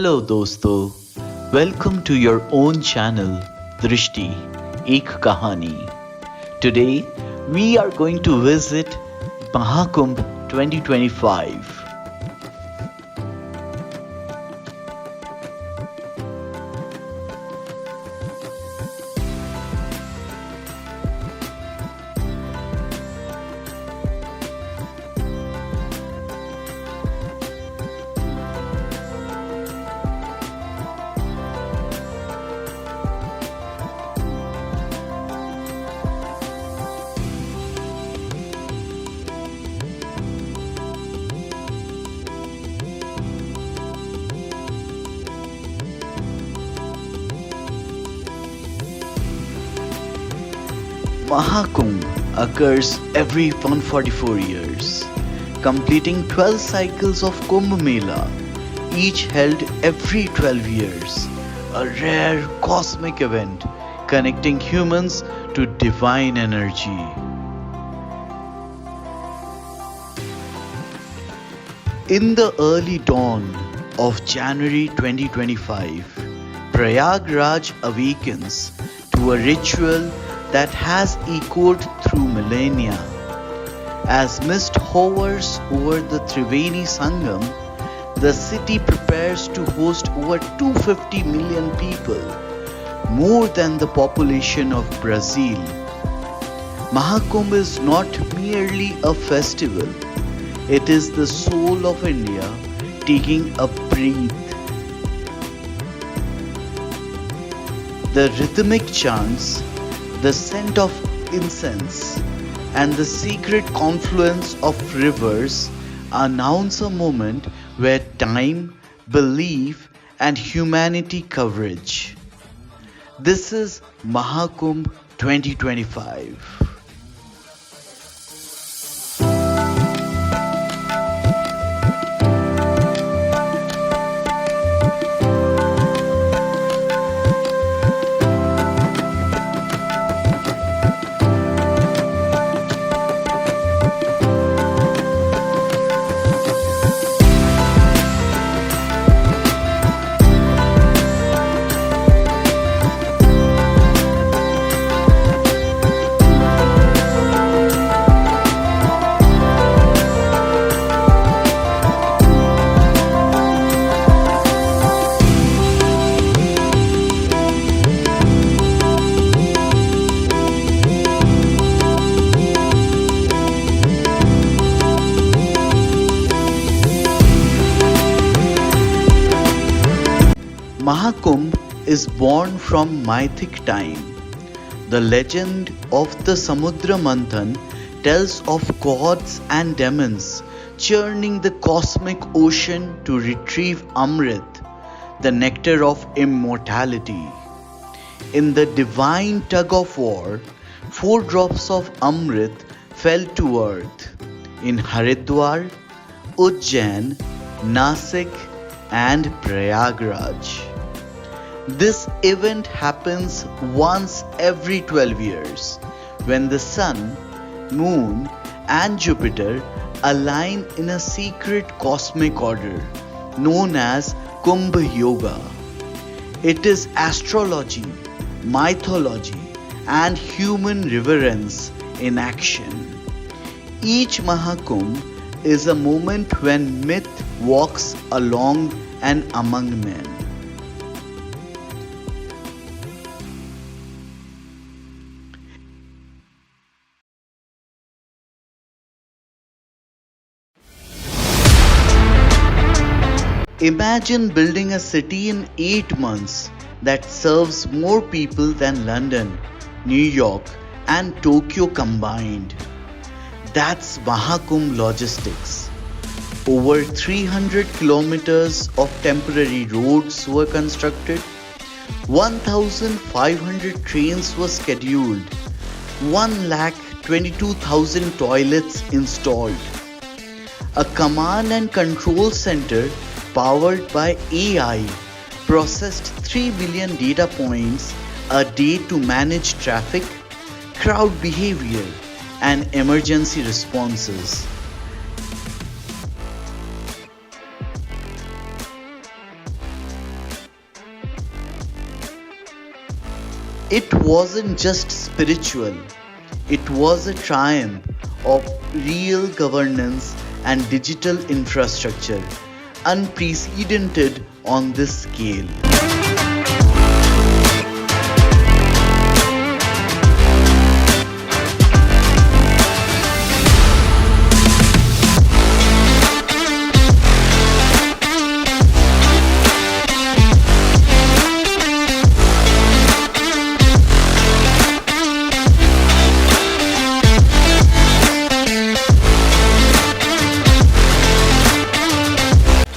Hello dosto, welcome to your own channel Drishti Ek Kahani. Today we are going to visit Mahakumbh 2025. Mahakumbh occurs every 144 years, completing 12 cycles of Kumbh Mela, each held every 12 years, a rare cosmic event connecting humans to divine energy. In the early dawn of January 2025, Prayagraj awakens to a ritual that has echoed through millennia. As mist hovers over the Triveni Sangam, the city prepares to host over 250 million people, more than the population of Brazil. Mahakumbh is not merely a festival, it is the soul of India taking a breath. The rhythmic chants, the scent of incense, and the secret confluence of rivers announce a moment where time, belief, and humanity converge. This is Mahakumbh 2025. Mahakumbh is born from mythic time. The legend of the Samudra Manthan tells of gods and demons churning the cosmic ocean to retrieve Amrit, the nectar of immortality. In the divine tug of war, 4 drops of Amrit fell to earth in Haridwar, Ujjain, Nasik, and Prayagraj. This event happens once every 12 years when the Sun, Moon, and Jupiter align in a secret cosmic order known as Kumbh Yoga. It is astrology, mythology, and human reverence in action. Each Mahakumbh is a moment when myth walks along and among men. Imagine building a city in 8 months that serves more people than London, New York, and Tokyo combined. That's Mahakumbh logistics. Over 300 kilometers of temporary roads were constructed, 1,500 trains were scheduled, 1,22,000 toilets installed. A command and control center powered by AI processed 3 billion data points a day to manage traffic, crowd behavior, and emergency responses. It wasn't just spiritual, it was a triumph of real governance and digital infrastructure, unprecedented on this scale.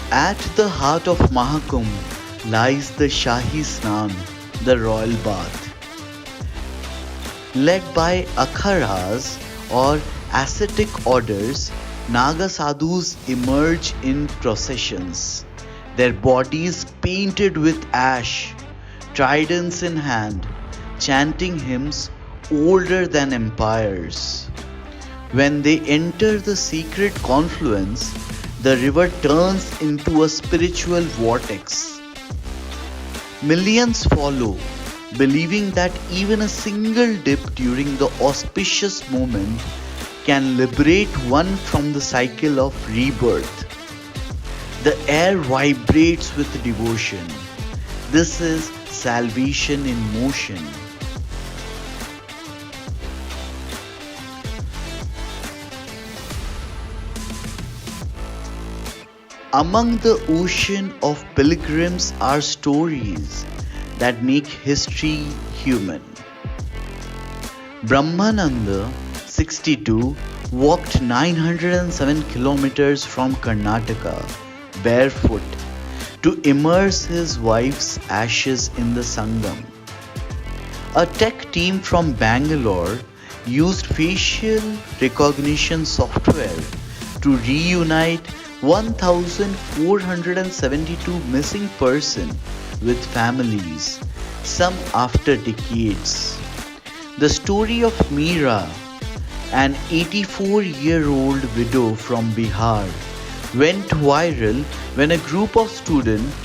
At the heart of Mahakumbh lies the Shahi Snan, the royal bath. Led by akharas or ascetic orders, Naga sadhus emerge in processions, their bodies painted with ash, tridents in hand, chanting hymns older than empires. When they enter the sacred confluence, the river turns into a spiritual vortex. Millions follow, believing that even a single dip during the auspicious moment can liberate one from the cycle of rebirth. The air vibrates with devotion. This is salvation in motion. Among the ocean of pilgrims are stories that make history human. Brahmananda, 62, walked 907 kilometers from Karnataka barefoot to immerse his wife's ashes in the Sangam. A tech team from Bangalore used facial recognition software to reunite 1,472 missing persons with families, some after decades. The story of Meera, an 84-year-old widow from Bihar, went viral when a group of students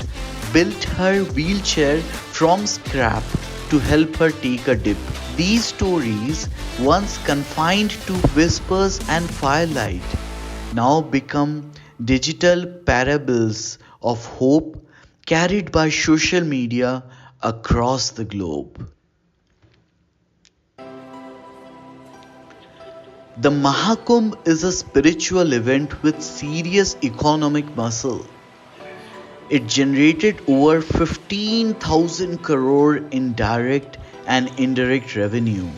built her wheelchair from scrap to help her take a dip. These stories, once confined to whispers and firelight, now become digital parables of hope carried by social media across the globe. The Mahakumbh is a spiritual event with serious economic muscle. It generated over 15,000 crore in direct and indirect revenue.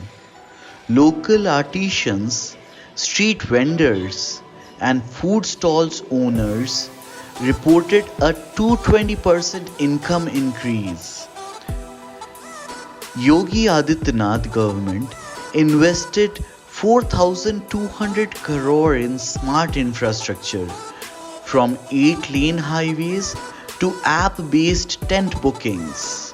Local artisans, street vendors, and food stalls owners reported a 220% income increase. Yogi Adityanath government invested 4,200 crore in smart infrastructure, from 8-lane highways to app-based tent bookings.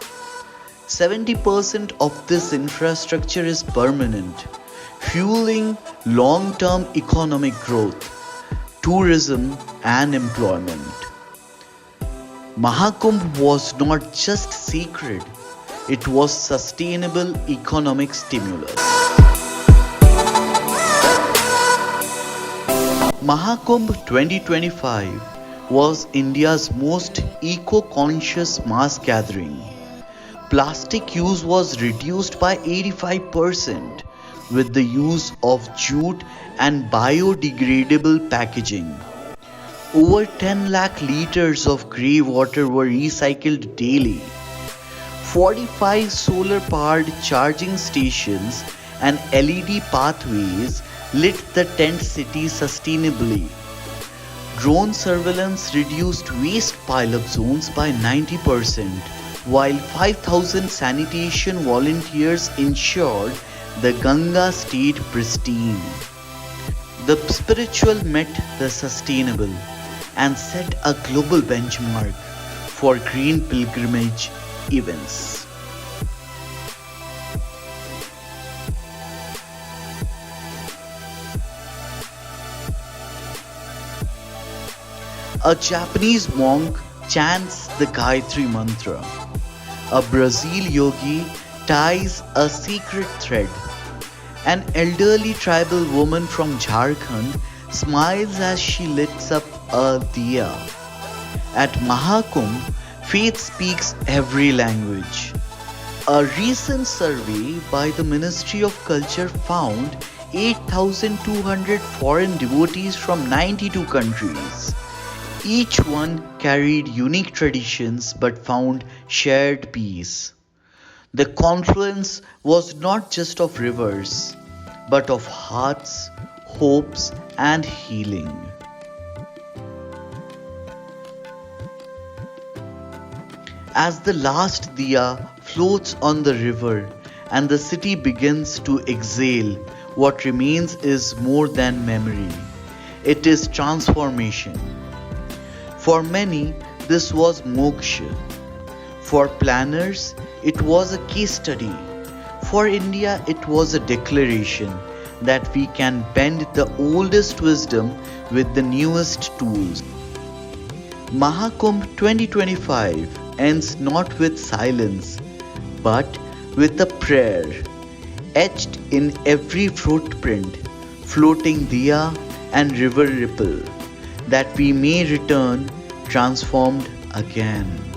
70% of this infrastructure is permanent, fueling long-term economic growth, tourism and employment. Mahakumbh was not just sacred, it was sustainable economic stimulus. Mahakumbh 2025 was India's most eco-conscious mass gathering. Plastic use was reduced by 85% with the use of jute and biodegradable packaging. Over 10 lakh liters of grey water were recycled daily. 45 solar-powered charging stations and LED pathways lit the tent city sustainably. Drone surveillance reduced waste pile-up zones by 90%, while 5,000 sanitation volunteers ensured the Ganga stayed pristine. The spiritual met the sustainable and set a global benchmark for green pilgrimage events. A Japanese monk chants the Gayatri mantra. A Brazil yogi ties a secret thread. An elderly tribal woman from Jharkhand smiles as she lights up a diya. At Mahakumbh, faith speaks every language. A recent survey by the Ministry of Culture found 8,200 foreign devotees from 92 countries. Each one carried unique traditions but found shared peace. The confluence was not just of rivers, but of hearts, hopes, and healing. As the last diya floats on the river and the city begins to exhale, what remains is more than memory. It is transformation. For many, this was moksha. For planners, it was a case study. For India, it was a declaration that we can bend the oldest wisdom with the newest tools. Mahakumbh 2025 ends not with silence, but with a prayer etched in every footprint, floating diya and river ripple, that we may return transformed again.